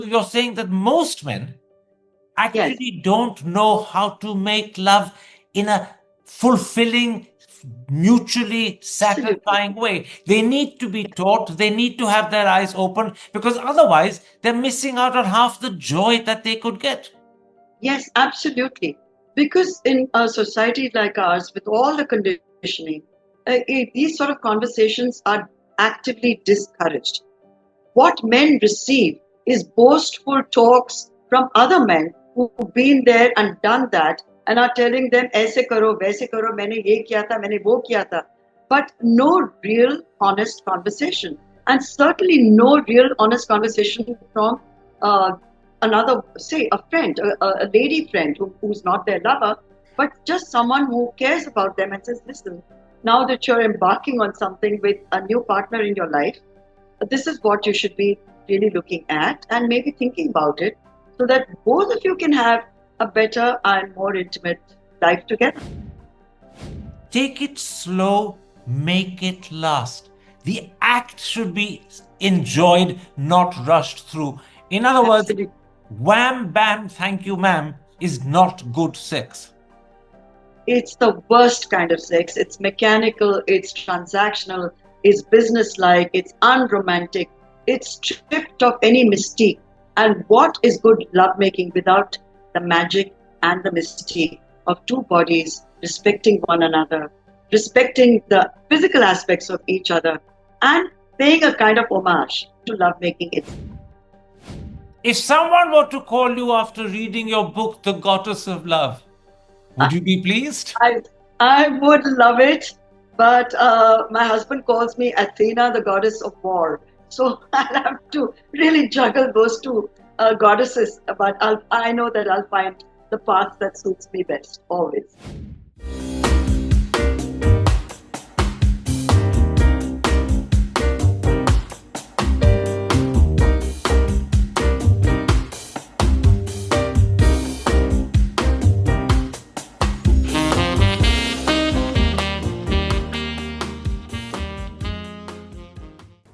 you're saying that most men Yes, actually don't know how to make love in a fulfilling, mutually absolutely. satisfying way. They need to be taught, they need to have their eyes open, because otherwise they're missing out on half the joy that they could get. Yes, absolutely. Because in a society like ours, with all the conditioning, these sort of conversations are actively discouraged. What men receive is boastful talks from other men who've been there and done that and are telling them, "ऐसे करो, वैसे करो, मैंने ये किया था, मैंने वो किया था." But no real honest conversation. And certainly no real honest conversation from uh, another, say, a friend, a lady friend who's not their lover, but just someone who cares about them and says, "Listen, now that you're embarking on something with a new partner in your life, this is what you should be really looking at and maybe thinking about it so that both of you can have a better and more intimate life together." Take it slow, make it last. The act should be enjoyed, not rushed through. In other words, Absolutely. wham bam, thank you, ma'am, is not good sex. It's the worst kind of sex. It's mechanical, it's transactional, it's business-like, it's unromantic, it's stripped of any mystique. And what is good lovemaking without the magic and the mystique of two bodies respecting one another, respecting the physical aspects of each other, and paying a kind of homage to lovemaking itself? If someone were to call you after reading your book, The Goddess of Love, would you be pleased? I I would love it, but my husband calls me Athena, the goddess of war. So I'll have to really juggle those two goddesses. But I know that I'll find the path that suits me best, always.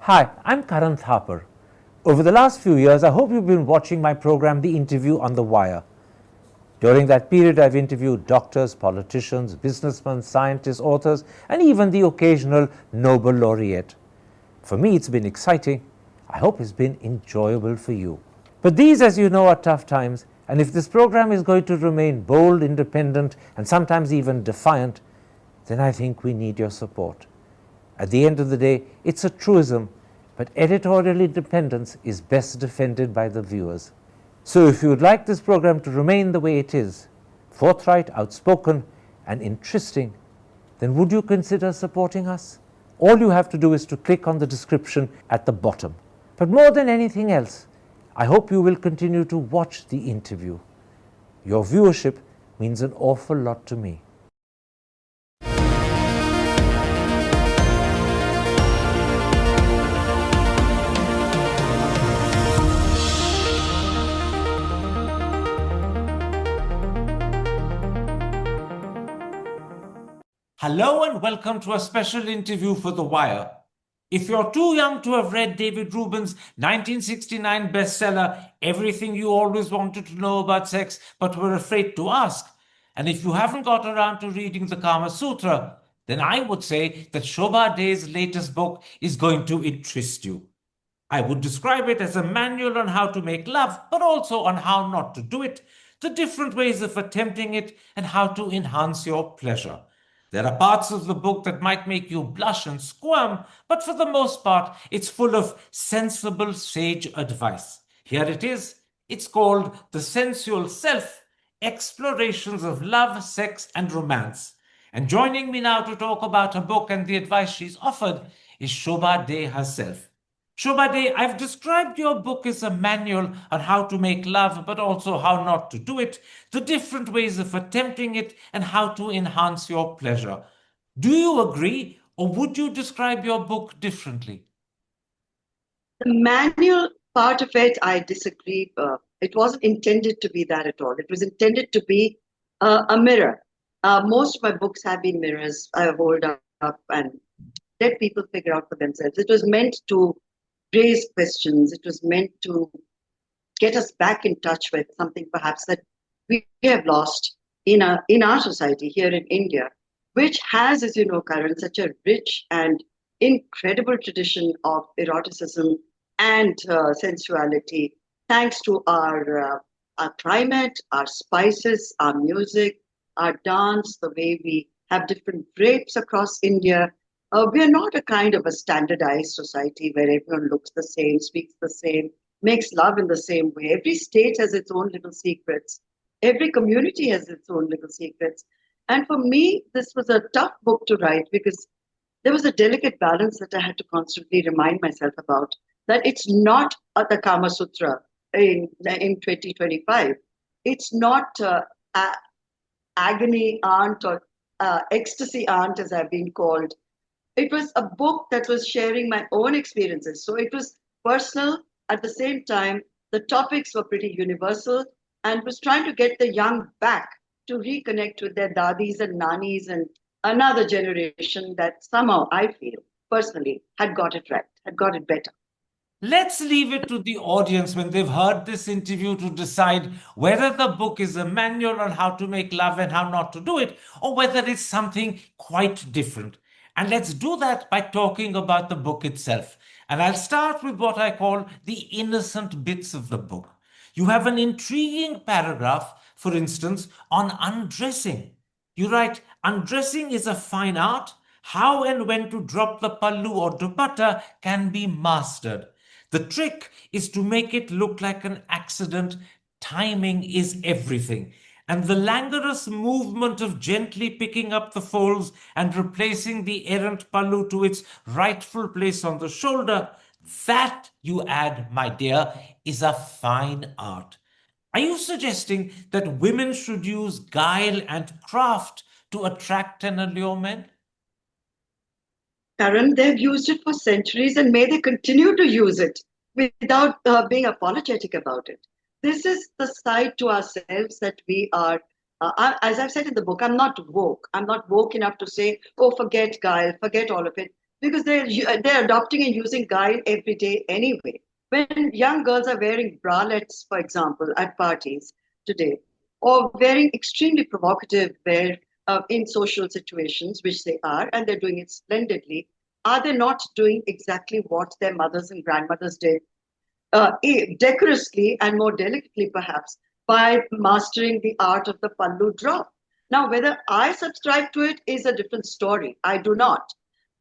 Hi, I'm Karan Thapar. Over the last few years, I hope you've been watching my program, The Interview on the Wire. During that period, I've interviewed doctors, politicians, businessmen, scientists, authors, and even the occasional Nobel laureate. For me, it's been exciting. I hope it's been enjoyable for you. But these, as you know, are tough times, and if this program is going to remain bold, independent, and sometimes even defiant, then I think we need your support. At the end of the day, it's a truism, but editorial independence is best defended by the viewers. So if you would like this program to remain the way it is, forthright, outspoken, and interesting, then would you consider supporting us? All you have to do is to click on the description at the bottom. But more than anything else, I hope you will continue to watch the interview. Your viewership means an awful lot to me. Hello and welcome to a special interview for The Wire. If you're too young to have read David Reuben's 1969 bestseller, Everything You Always Wanted to Know About Sex But Were Afraid to Ask, and if you haven't got around to reading the Kama Sutra, then I would say that Shobhaa Dé's latest book is going to interest you. I would describe it as a manual on how to make love, but also on how not to do it, the different ways of attempting it, and how to enhance your pleasure. There are parts of the book that might make you blush and squirm, but for the most part, it's full of sensible, sage advice. Here it is. It's called The Sensual Self, Explorations of Love, Sex, and Romance. And joining me now to talk about her book and the advice she's offered is Shobhaa Dé herself. Shobhaa Dé, I've described your book as a manual on how to make love, but also how not to do it, the different ways of attempting it, and how to enhance your pleasure. Do you agree, or would you describe your book differently? The manual part of it, I disagree. It wasn't intended to be that at all. It was intended to be a mirror. Most of my books have been mirrors I hold up and let people figure out for themselves. It was meant to raise questions. It was meant to get us back in touch with something perhaps that we have lost in our society here in India, which has, as you know, Karan, such a rich and incredible tradition of eroticism and sensuality, thanks to our climate, our spices, our music, our dance, the way we have different drapes across India. We are not a kind of a standardized society where everyone looks the same, speaks the same, makes love in the same way. Every state has its own little secrets. Every community has its own little secrets. And for me, this was a tough book to write because there was a delicate balance that I had to constantly remind myself about. That it's not the Kama Sutra in 2025. It's not agony aunt or ecstasy aunt, as I've been called. It was a book that was sharing my own experiences. So it was personal. At the same time, the topics were pretty universal and was trying to get the young back to reconnect with their dadis and nanis and another generation that somehow I feel personally had got it right, had got it better. Let's leave it to the audience when they've heard this interview to decide whether the book is a manual on how to make love and how not to do it, or whether it's something quite different. And let's do that by talking about the book itself. And I'll start with what I call the innocent bits of the book. You have an intriguing paragraph, for instance, on undressing. You write, undressing is a fine art. How and when to drop the pallu or dupatta can be mastered. The trick is to make it look like an accident. Timing is everything. And the languorous movement of gently picking up the folds and replacing the errant pallu to its rightful place on the shoulder, that, you add, my dear, is a fine art. Are you suggesting that women should use guile and craft to attract and allure men? Karan, they've used it for centuries and may they continue to use it without being apologetic about it. This is the side to ourselves that we are, as I've said in the book, I'm not woke. I'm not woke enough to say, oh, forget guile, forget all of it, because they're adopting and using guile every day anyway. When young girls are wearing bralettes, for example, at parties today, or wearing extremely provocative wear in social situations, which they are, and they're doing it splendidly, are they not doing exactly what their mothers and grandmothers did, decorously and more delicately, perhaps, by mastering the art of the pallu drop? Now, whether I subscribe to it is a different story. I do not.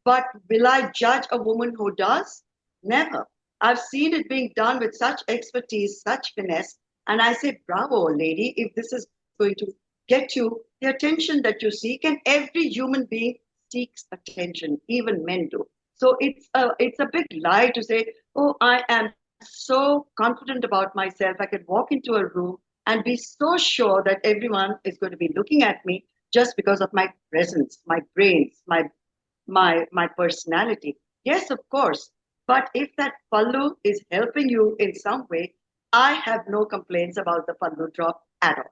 But will I judge a woman who does? Never. I've seen it being done with such expertise, such finesse, and I say, bravo, lady, if this is going to get you the attention that you seek, and every human being seeks attention, even men do. So it's a big lie to say, oh, I am so confident about myself. I can walk into a room and be so sure that everyone is going to be looking at me just because of my presence, my brains, my personality. Yes, of course. But if that pallu is helping you in some way, I have no complaints about the pallu drop at all.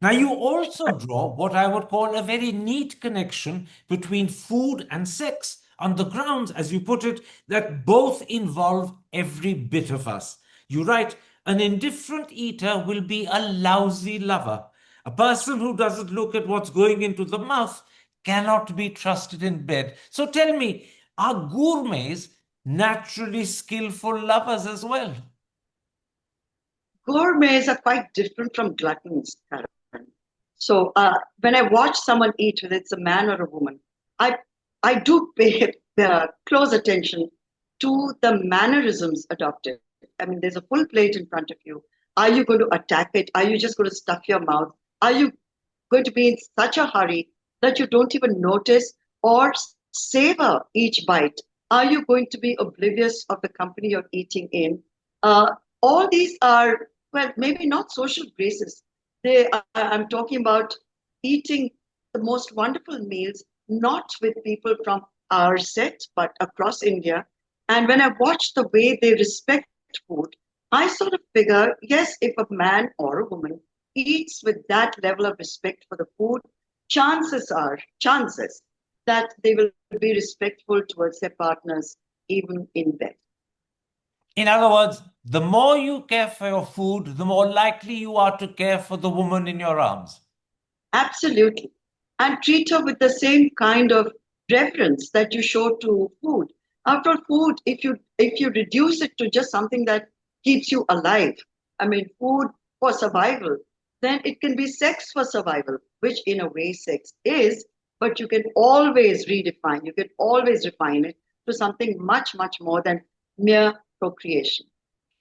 Now, you also draw what I would call a very neat connection between food and sex on the grounds, as you put it, that both involve every bit of us. You write, an indifferent eater will be a lousy lover. A person who doesn't look at what's going into the mouth cannot be trusted in bed. So tell me, are gourmets naturally skillful lovers as well? Gourmets are quite different from gluttons, Karen. So when I watch someone eat, whether it's a man or a woman, I I do pay close attention to the mannerisms adopted. I mean, there's a full plate in front of you. Are you going to attack it? Are you just going to stuff your mouth? Are you going to be in such a hurry that you don't even notice or savor each bite? Are you going to be oblivious of the company you're eating in? All these are, well, maybe not social graces. I'm talking about eating the most wonderful meals, not with people from our set, but across India. And when I watch the way they respect food, I sort of figure, yes, if a man or a woman eats with that level of respect for the food, chances that they will be respectful towards their partners, even in bed. In other words, the more you care for your food, the more likely you are to care for the woman in your arms. Absolutely. And treat her with the same kind of reverence that you show to food. After all, food, if you reduce it to just something that keeps you alive, I mean, food for survival, then it can be sex for survival, which in a way sex is, but you can always redefine, you can always refine it to something much, much more than mere procreation.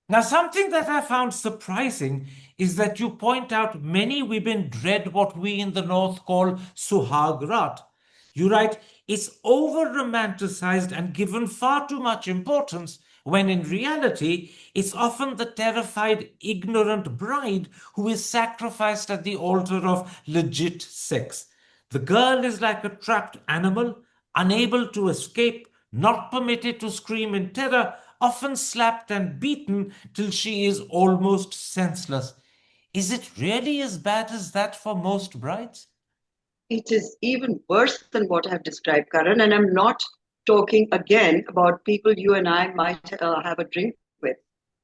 Now, something that I found surprising is that you point out many women dread what we in the North call suhag rat. You write, it's over romanticized and given far too much importance, when in reality, it's often the terrified, ignorant bride who is sacrificed at the altar of legit sex. The girl is like a trapped animal, unable to escape, not permitted to scream in terror, often slapped and beaten till she is almost senseless. Is it really as bad as that for most brides? It is even worse than what I've described, Karan. And I'm not talking again about people you and I might have a drink with,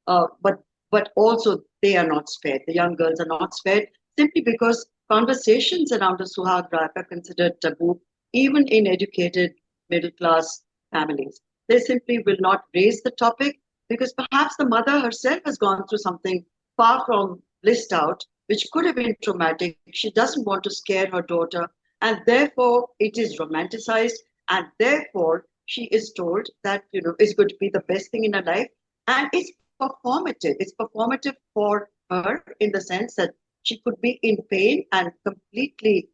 but also they are not spared. The young girls are not spared simply because conversations around the Suhag Rat are considered taboo, even in educated middle class families. They simply will not raise the topic because perhaps the mother herself has gone through something far from blissed out, which could have been traumatic. She doesn't want to scare her daughter, and therefore it is romanticized, and therefore she is told that is going to be the best thing in her life, and it's performative. It's performative for her in the sense that she could be in pain and completely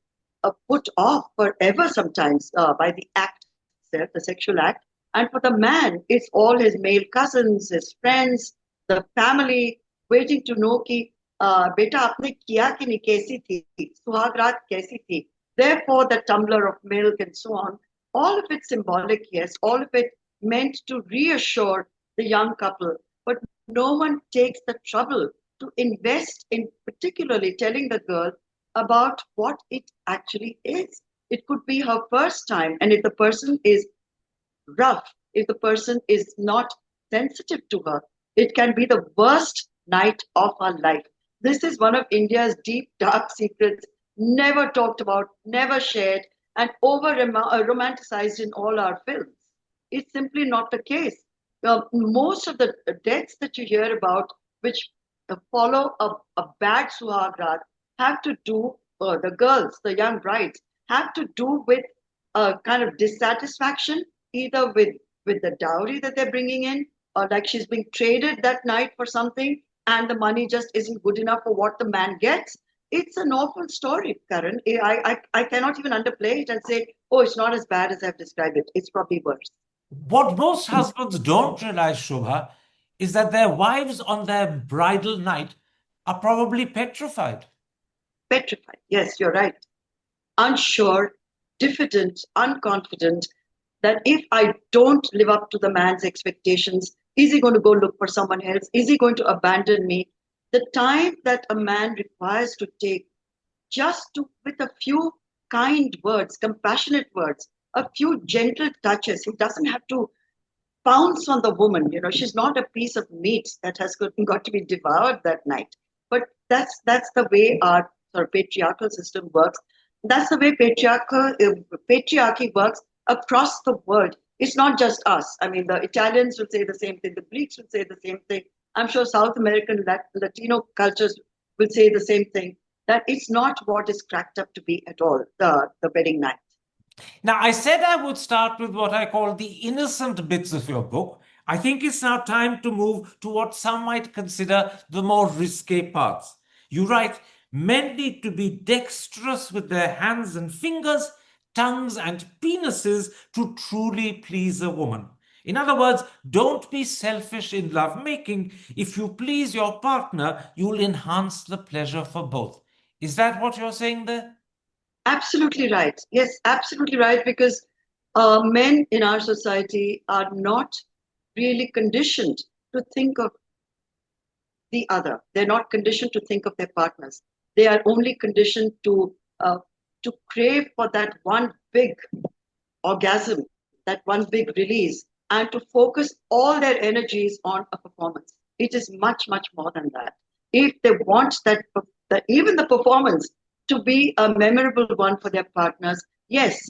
put off forever sometimes by the act itself, the sexual act. And for the man, it's all his male cousins, his friends, the family waiting to know कि बेटा आपने किया कि नहीं, कैसी थी, सुहाग रात कैसी थी. Therefore, the tumbler of milk and so on, all of it symbolic, yes, all of it meant to reassure the young couple. But no one takes the trouble to invest in particularly telling the girl about what it actually is. It could be her first time, and if the person is rough, if the person is not sensitive to her, it can be the worst night of her life. This is one of India's deep, dark secrets, never talked about, never shared, and over romanticized in all our films. It's simply not the case. Most of the deaths that you hear about, which follow a bad suhagrat, have to do, the girls, the young brides, have to do with a kind of dissatisfaction, either with the dowry that they're bringing in, or like she's being traded that night for something, and the money just isn't good enough for what the man gets. It's an awful story, Karan. I cannot even underplay it and say, oh, it's not as bad as I've described it. It's probably worse. What most husbands don't realize, Shobha, is that their wives on their bridal night are probably petrified. Petrified. Yes, you're right. Unsure, diffident, unconfident, that if I don't live up to the man's expectations, is he going to go look for someone else? Is he going to abandon me? The time that a man requires to take just to, with a few kind words, compassionate words, a few gentle touches, he doesn't have to pounce on the woman. She's not a piece of meat that has got to be devoured that night. But that's the way our sort of patriarchal system works. That's the way patriarchy works across the world. It's not just us. I mean, the Italians would say the same thing. The Greeks would say the same thing. I'm sure South American, Latino cultures will say the same thing. That it's not what is cracked up to be at all. The wedding night. Now, I said I would start with what I call the innocent bits of your book. I think it's now time to move to what some might consider the more risque parts. You write, men need to be dexterous with their hands and fingers, tongues and penises to truly please a woman. In other words, don't be selfish in lovemaking. If you please your partner, you'll enhance the pleasure for both. Is that what you're saying there? Absolutely right. Yes, absolutely right. Because men in our society are not really conditioned to think of the other. They're not conditioned to think of their partners. They are only conditioned to crave for that one big orgasm, that one big release, and to focus all their energies on a performance. It is much, much more than that. If they want even the performance to be a memorable one for their partners, yes,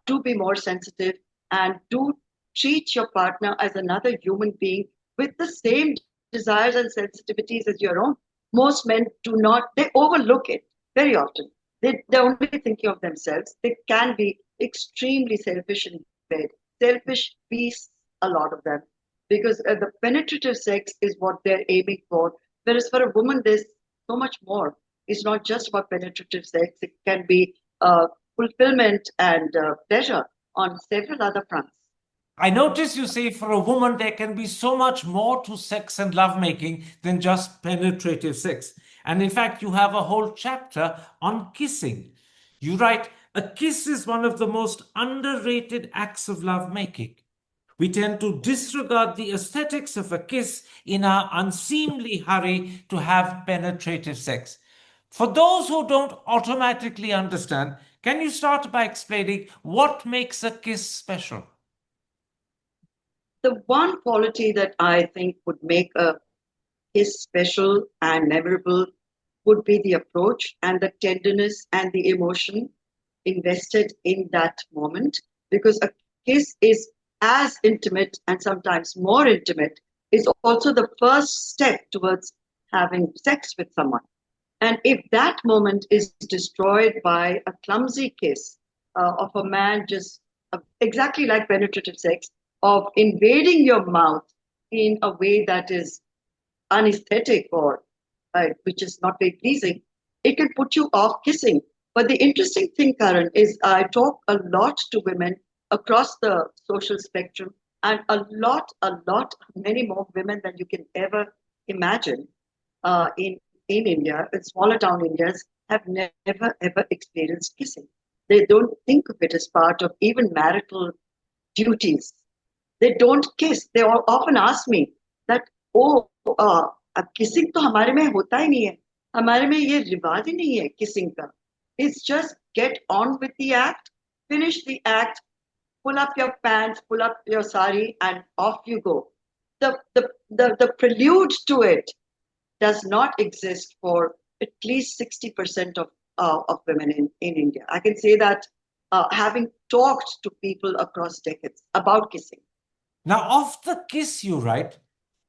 do be more sensitive and do treat your partner as another human being with the same desires and sensitivities as your own. Most men do not, they overlook it very often. They're only thinking of themselves. They can be extremely selfish in bed, selfish beasts, a lot of them, because the penetrative sex is what they're aiming for. Whereas for a woman, there's so much more. It's not just about penetrative sex, it can be fulfillment and pleasure on several other fronts. I notice you say for a woman there can be so much more to sex and lovemaking than just penetrative sex. And in fact, you have a whole chapter on kissing. You write, a kiss is one of the most underrated acts of lovemaking. We tend to disregard the aesthetics of a kiss in our unseemly hurry to have penetrative sex. For those who don't automatically understand, can you start by explaining what makes a kiss special? The one quality that I think would make a kiss special and memorable would be the approach and the tenderness and the emotion invested in that moment. Because a kiss is as intimate and sometimes more intimate, is also the first step towards having sex with someone. And if that moment is destroyed by a clumsy kiss of a man just exactly like penetrative sex, of invading your mouth in a way that is unesthetic or which is not very pleasing, it can put you off kissing. But the interesting thing, Karan, is I talk a lot to women across the social spectrum, and many more women than you can ever imagine in India, in smaller town Indias, have never ever experienced kissing. They don't think of it as part of even marital duties. They don't kiss. They often ask me that, oh, अब kissing तो हमारे में होता ही नहीं है, हमारे में ये रिवाज ही नहीं है किसिंग का. It's just get on with the act, finish the act, pull up your pants, pull up your sari, and off you go. The prelude to it does not exist for at least 60% of women in India. I can say that having talked to people across decades about kissing. Now, of the kiss, you write,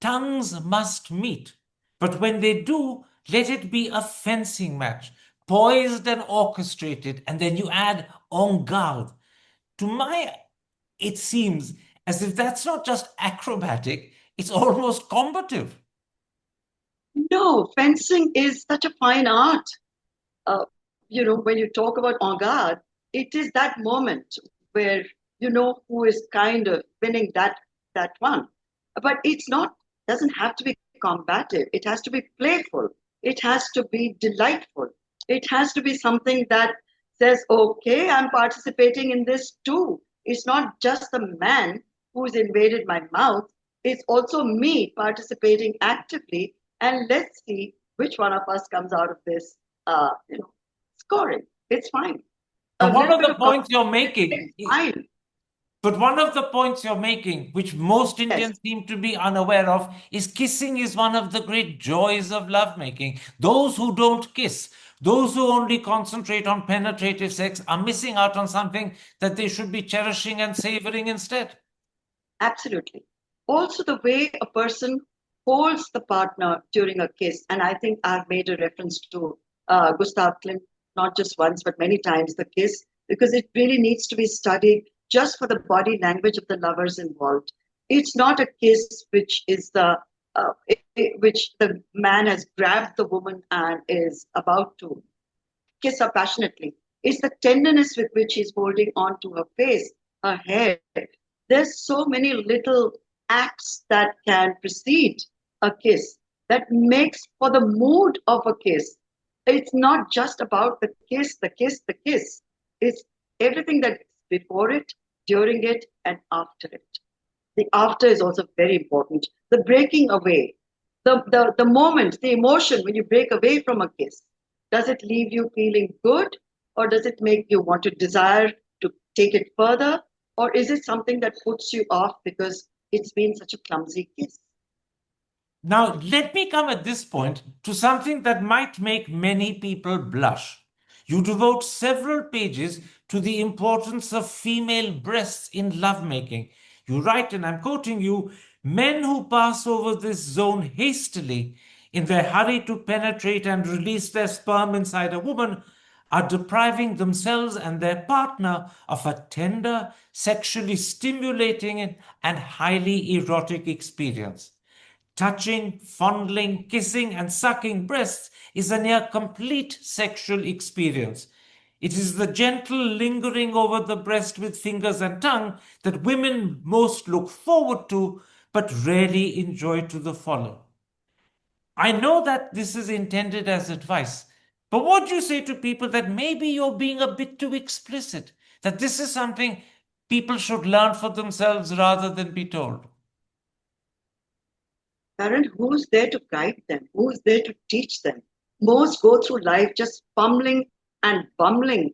tongues must meet. But when they do, let it be a fencing match, poised and orchestrated, and then you add en garde. It seems as if that's not just acrobatic, it's almost combative. No, fencing is such a fine art. Uh, when you talk about en garde, it is that moment where you know who is kind of winning that one. But it's not, doesn't have to be combative. It has to be playful. It has to be delightful. It has to be something that says, okay, I'm participating in this too. It's not just the man who's invaded my mouth. It's also me participating actively. And let's see which one of us comes out of this, scoring. It's fine. A But one little of bit the of points you're it's making, fine. but one of the points you're making, which most Yes. Indians seem to be unaware of, is kissing is one of the great joys of lovemaking. Those who don't kiss, those who only concentrate on penetrative sex, are missing out on something that they should be cherishing and savoring instead. Absolutely. Also, the way a person holds the partner during a kiss, and I think I've made a reference to Gustav Klimt, not just once, but many times, the kiss, because it really needs to be studied just for the body language of the lovers involved. It's not a kiss which is which the man has grabbed the woman and is about to kiss her passionately. It's the tenderness with which he's holding on to her face, her hair. There's so many little acts that can precede a kiss that makes for the mood of a kiss. It's not just about the kiss, the kiss, the kiss. It's everything that's before it, during it, and after it. The after is also very important. The breaking away, the moment, the emotion when you break away from a kiss. Does it leave you feeling good, or does it make you want to desire to take it further? Or is it something that puts you off because it's been such a clumsy kiss? Now, let me come at this point to something that might make many people blush. You devote several pages to the importance of female breasts in lovemaking. You write, and I'm quoting you, men who pass over this zone hastily in their hurry to penetrate and release their sperm inside a woman are depriving themselves and their partner of a tender, sexually stimulating, and highly erotic experience. Touching, fondling, kissing, and sucking breasts is a near complete sexual experience. It is the gentle lingering over the breast with fingers and tongue that women most look forward to, but rarely enjoy to the follow. I know that this is intended as advice, but what do you say to people that maybe you're being a bit too explicit, that this is something people should learn for themselves rather than be told? Parent, who's there to guide them? Who's there to teach them? Most go through life just fumbling and bumbling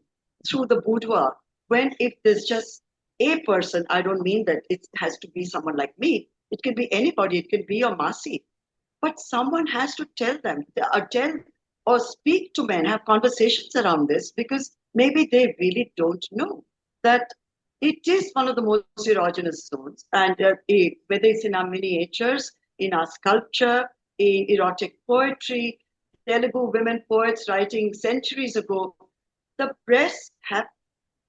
through the boudoir. When if there's just a person, I don't mean that it has to be someone like me. It could be anybody. It could be your Masi. But someone has to tell them, tell or speak to men, have conversations around this because maybe they really don't know that it is one of the most erogenous zones. And whether it's in our miniatures, in our sculpture, in erotic poetry, Telugu women poets writing centuries ago, the breasts have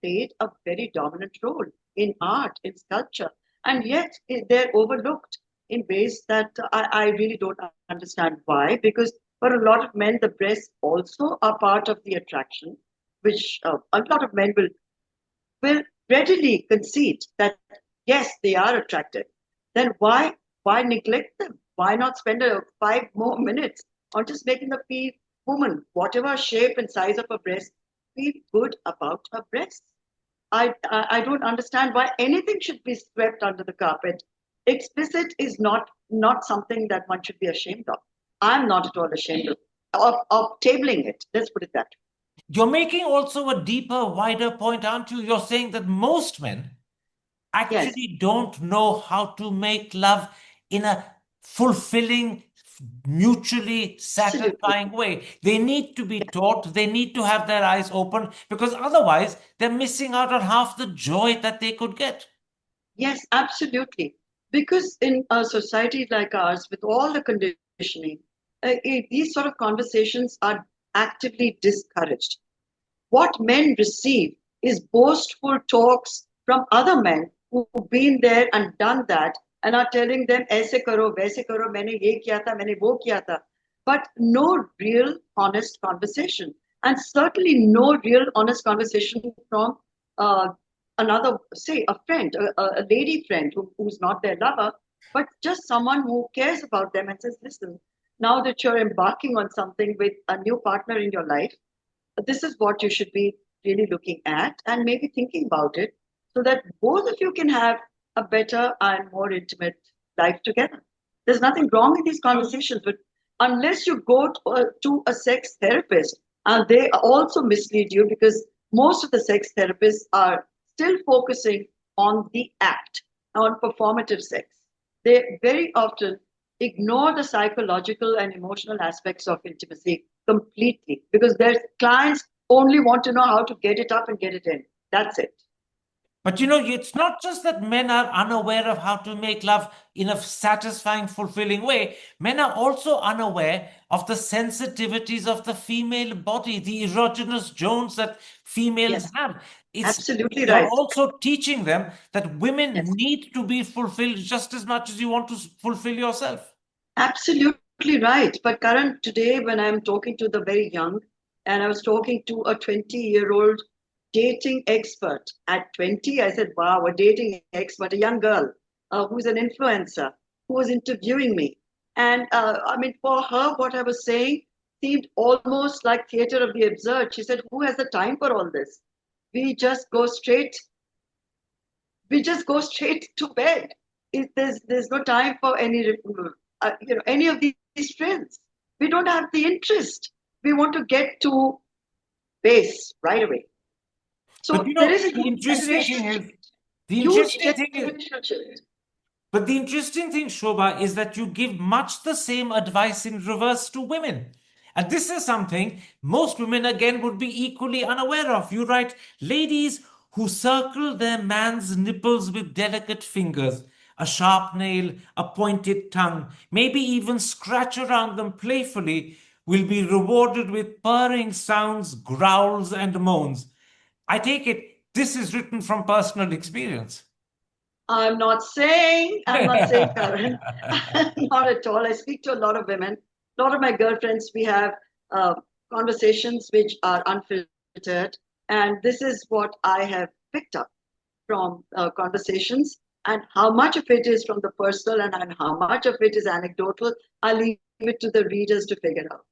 played a very dominant role in art, in sculpture, and yet they're overlooked in ways that I really don't understand why. Because for a lot of men, the breasts also are part of the attraction, which a lot of men will readily concede that yes, they are attractive. Then why neglect them? Why not spend 5 more minutes on just making the woman, whatever shape and size of her breast, feel good about her breasts? I don't understand why anything should be swept under the carpet. Explicit is not something that one should be ashamed of. I'm not at all ashamed of tabling it. Let's put it that way. You're making also a deeper, wider point, aren't you? You're saying that most men Yes, actually don't know how to make love in a fulfilling, mutually absolutely. satisfying way. They need to be taught, they need to have their eyes open, because otherwise they're missing out on half the joy that they could get. Yes, absolutely. Because in a society like ours, with all the conditioning, these sort of conversations are actively discouraged. What men receive is boastful talks from other men who've been there and done that and are telling them, ऐसे करो, वैसे करो, मैंने ये किया था, मैंने वो किया था. But no real honest conversation. And certainly no real honest conversation from uh, another, say, a friend, a lady friend who's not their lover, but just someone who cares about them and says, listen, now that you're embarking on something with a new partner in your life, this is what you should be really looking at and maybe thinking about it so that both of you can have a better and more intimate life together. There's nothing wrong in these conversations, but unless you go to a sex therapist, and they also mislead you because most of the sex therapists are still focusing on the act, on performative sex. They very often ignore the psychological and emotional aspects of intimacy completely because their clients only want to know how to get it up and get it in. That's it. But you know, it's not just that men are unaware of how to make love in a satisfying, fulfilling way. Men are also unaware of the sensitivities of the female body, the erogenous zones that females Yes, have. It's absolutely You're right. also teaching them that women Yes, need to be fulfilled just as much as you want to fulfill yourself. absolutely right. But Karan, today when I'm talking to the very young, and I was talking to a 20-year-old dating expert at 20, I said, wow, a dating expert, a young girl who's an influencer who was interviewing me. And I mean, for her, what I was saying seemed almost like theater of the absurd. She said, who has the time for all this? We just go straight, we just go straight to bed. There's no time for any of these trends. We don't have the interest. We want to get to base right away. But So you there know, is a the huge interesting thing generation is, shift. The Huge interesting thing is, generational shift. but the interesting thing, Shobha, is that you give much the same advice in reverse to women. And this is something most women, again, would be equally unaware of. You write, ladies who circle their man's nipples with delicate fingers, a sharp nail, a pointed tongue, maybe even scratch around them playfully, will be rewarded with purring sounds, growls, and moans. I take it this is written from personal experience. I'm not saying, Karen, not at all. I speak to a lot of women, a lot of my girlfriends. We have uh, conversations which are unfiltered, and this is what I have picked up from conversations, and how much of it is from the personal and how much of it is anecdotal. I'll leave it to the readers to figure out.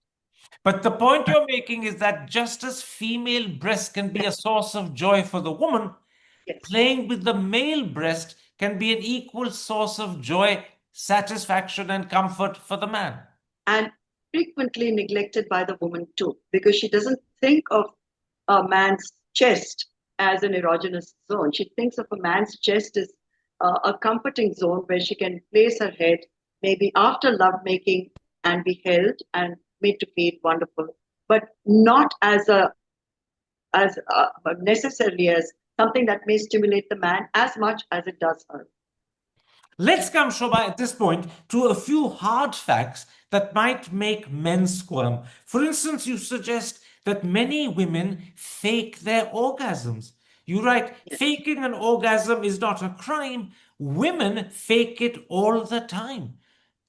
But the point you're making is that just as female breast can be a Yes, source of joy for the woman, yes. playing with the male breast can be an equal source of joy, satisfaction, and comfort for the man. And frequently neglected by the woman too, because she doesn't think of a man's chest as an erogenous zone. She thinks of a man's chest as a comforting zone where she can place her head, maybe after lovemaking, and be held and made to feel wonderful, but not as necessarily as something that may stimulate the man as much as it does her. Let's come, Shobha, at this point to a few hard facts that might make men squirm. For instance, you suggest that many women fake their orgasms. You write, Yes. faking an orgasm is not a crime. Women fake it all the time.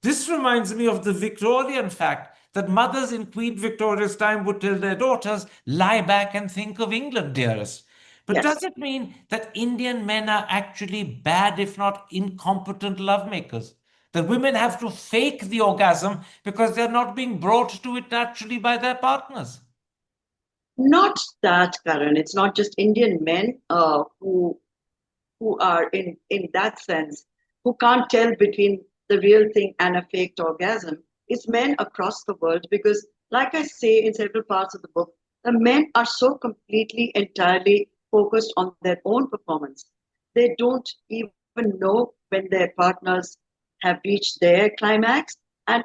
This reminds me of the Victorian fact that mothers in Queen Victoria's time would tell their daughters, lie back and think of England, dearest. But Yes. does it mean that Indian men are actually bad, if not incompetent, lovemakers? That women have to fake the orgasm because they're not being brought to it naturally by their partners? Not that, Karan. It's not just Indian men who are in that sense who can't tell between the real thing and a faked orgasm. It's men across the world because, like I say in several parts of the book, the men are so completely, entirely focused on their own performance. They don't even know when their partners have reached their climax, and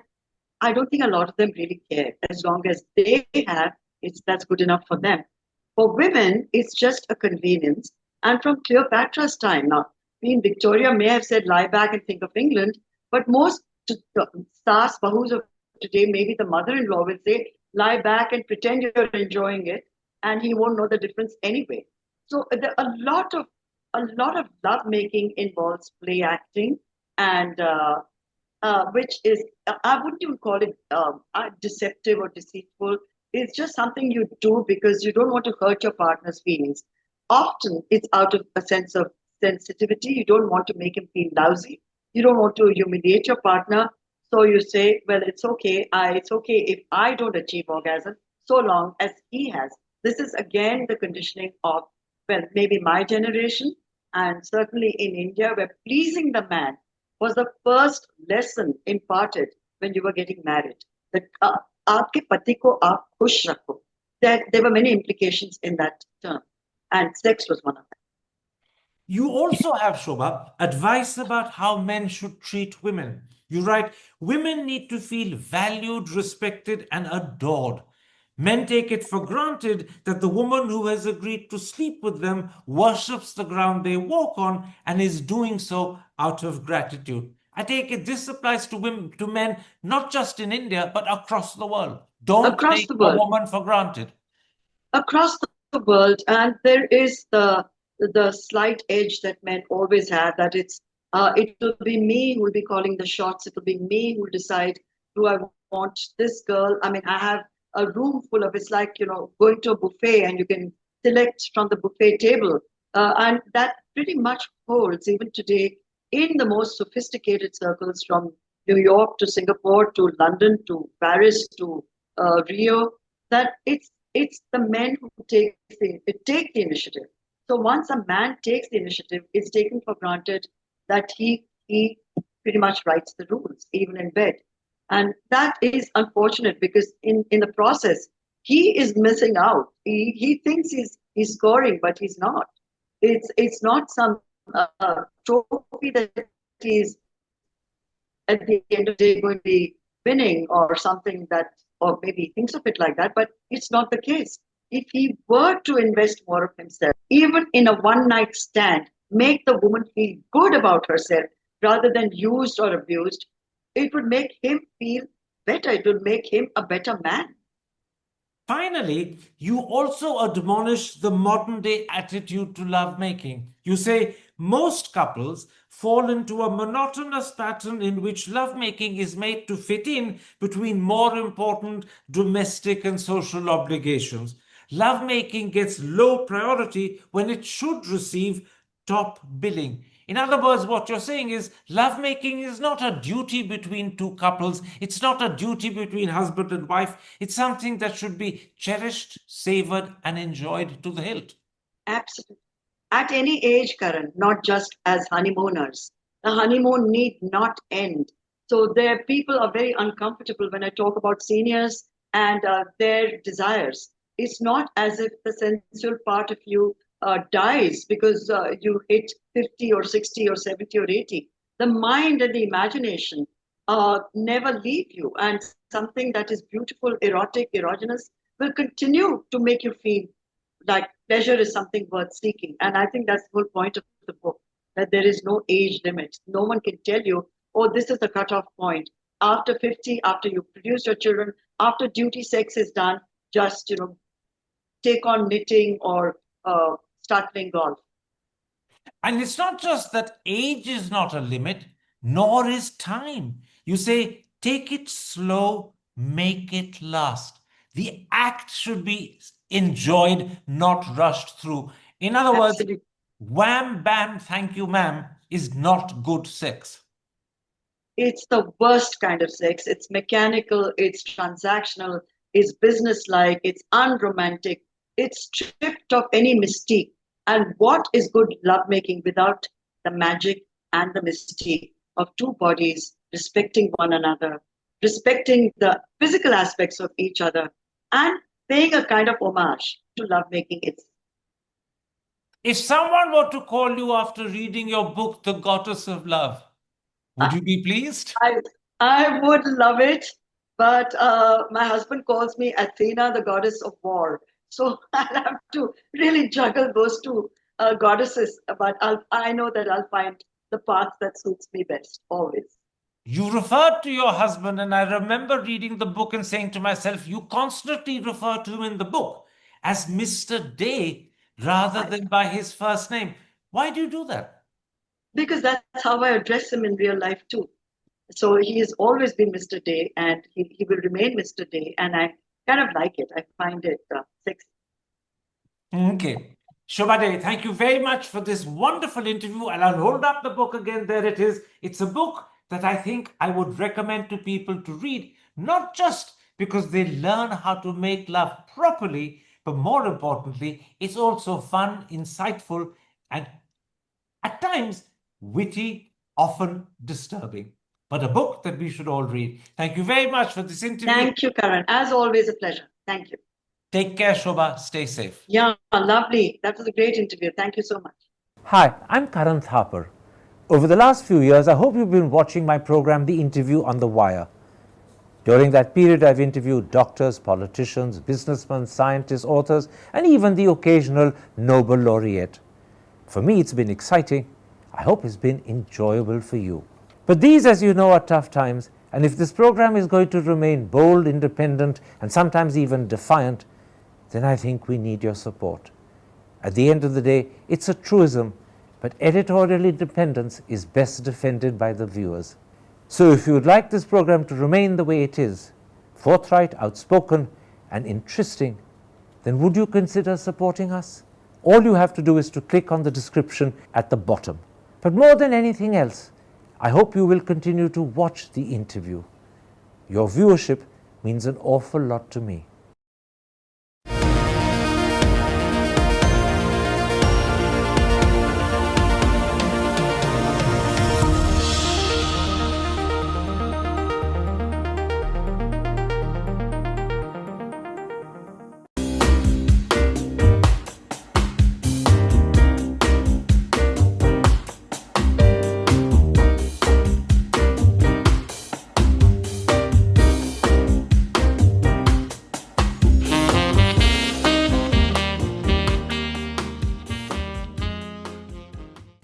I don't think a lot of them really care. As long as they have, it's that's good enough for them. For women, it's just a convenience. And from Cleopatra's time, now, Queen Victoria may have said, lie back and think of England, but most Sas Bahus of today, maybe the mother-in-law will say, lie back and pretend you're enjoying it, and he won't know the difference anyway. So a lot of love making involves play acting and which is I wouldn't even call it deceptive or deceitful. It's just something you do because you don't want to hurt your partner's feelings. Often it's out of a sense of sensitivity. You don't want to make him feel lousy. You don't want to humiliate your partner. So you say, well, it's okay if I don't achieve orgasm so long as he has. This is again the conditioning of, well, maybe my generation and certainly in India, where pleasing the man was the first lesson imparted when you were getting married. That aapke pati ko aap khush rakho. There were many implications in that term, and sex was one of them. You also have, Shobha, advice about how men should treat women. You write, women need to feel valued, respected, and adored. Men take it for granted that the woman who has agreed to sleep with them worships the ground they walk on and is doing so out of gratitude. I take it this applies to women, to men, not just in India, but across the world. Don't Across take the a world, woman for granted. across the world, and there is the slight edge that men always have that it will be me who will be calling the shots. It will be me who will decide do I want this girl. I mean, I have a room full of it's like going to a buffet and you can select from the buffet table, and that pretty much holds even today in the most sophisticated circles from New York to Singapore to London to Paris to Rio. That it's the men who take the initiative. So once a man takes the initiative, it's taken for granted that he pretty much writes the rules, even in bed. And that is unfortunate because in the process, he is missing out. He thinks he's scoring, but he's not. It's not some trophy that he's at the end of the day going to be winning or something that, or maybe he thinks of it like that, but it's not the case. If he were to invest more of himself, even in a one night stand, make the woman feel good about herself rather than used or abused, it would make him feel better. It would make him a better man. Finally, you also admonish the modern day attitude to lovemaking. You say most couples fall into a monotonous pattern in which lovemaking is made to fit in between more important domestic and social obligations. Lovemaking gets low priority when it should receive top billing. In other words, what you're saying is lovemaking is not a duty between two couples. It's not a duty between husband and wife. It's something that should be cherished, savored, and enjoyed to the hilt. Absolutely. At any age, Karan, not just as honeymooners. The honeymoon need not end. So there, people are very uncomfortable when I talk about seniors and their desires. It's not as if the sensual part of you dies because you hit 50 or 60 or 70 or 80. The mind and the imagination never leave you, and something that is beautiful, erotic, erogenous will continue to make you feel like pleasure is something worth seeking. And I think that's the whole point of the book, that there is no age limit. No one can tell you, oh, this is the cutoff point. After 50, after you produce your children, after duty sex is done, just, take on knitting or start playing golf. And it's not just that age is not a limit, nor is time. You say, take it slow, make it last. The act should be enjoyed, not rushed through. In other words, Absolutely. wham, bam, thank you, ma'am, is not good sex. It's the worst kind of sex. It's mechanical, it's transactional, it's businesslike, it's unromantic, it's stripped of any mystique. And what is good lovemaking without the magic and the mystique of two bodies respecting one another, respecting the physical aspects of each other, and paying a kind of homage to lovemaking itself? If someone were to call you after reading your book, The Goddess of Love, would you be pleased? I, I would love it, but my husband calls me Athena, the goddess of war. So I'll have to really juggle those two goddesses. But I know that I'll find the path that suits me best, always. You referred to your husband, and I remember reading the book and saying to myself, you constantly refer to him in the book as Mr. Day rather I, than by his first name. Why do you do that? because that's how I address him in real life too. So he has always been Mr. Day, and he will remain Mr. Day. And I kind of like it. I find it sexy. Okay. Shobhaa Dé, thank you very much for this wonderful interview. And I'll hold up the book again. There it is. It's a book that I think I would recommend to people to read, not just because they learn how to make love properly, but more importantly, it's also fun, insightful, and at times witty, often disturbing. But a book that we should all read. Thank you very much for this interview. Thank you, Karan. As always, a pleasure. Thank you. Take care, Shobhaa. Stay safe. Yeah, lovely. That was a great interview. Thank you so much. Hi, I'm Karan Thapar. Over the last few years, I hope you've been watching my program, The Interview on the Wire. During that period, I've interviewed doctors, politicians, businessmen, scientists, authors, and even the occasional Nobel laureate. For me, it's been exciting. I hope it's been enjoyable for you. But these, as you know, are tough times, and if this program is going to remain bold, independent, and sometimes even defiant, then I think we need your support. At the end of the day, it's a truism, but editorial independence is best defended by the viewers. So if you would like this program to remain the way it is, forthright, outspoken, and interesting, then would you consider supporting us? All you have to do is to click on the description at the bottom. But more than anything else, I hope you will continue to watch the interview. Your viewership means an awful lot to me.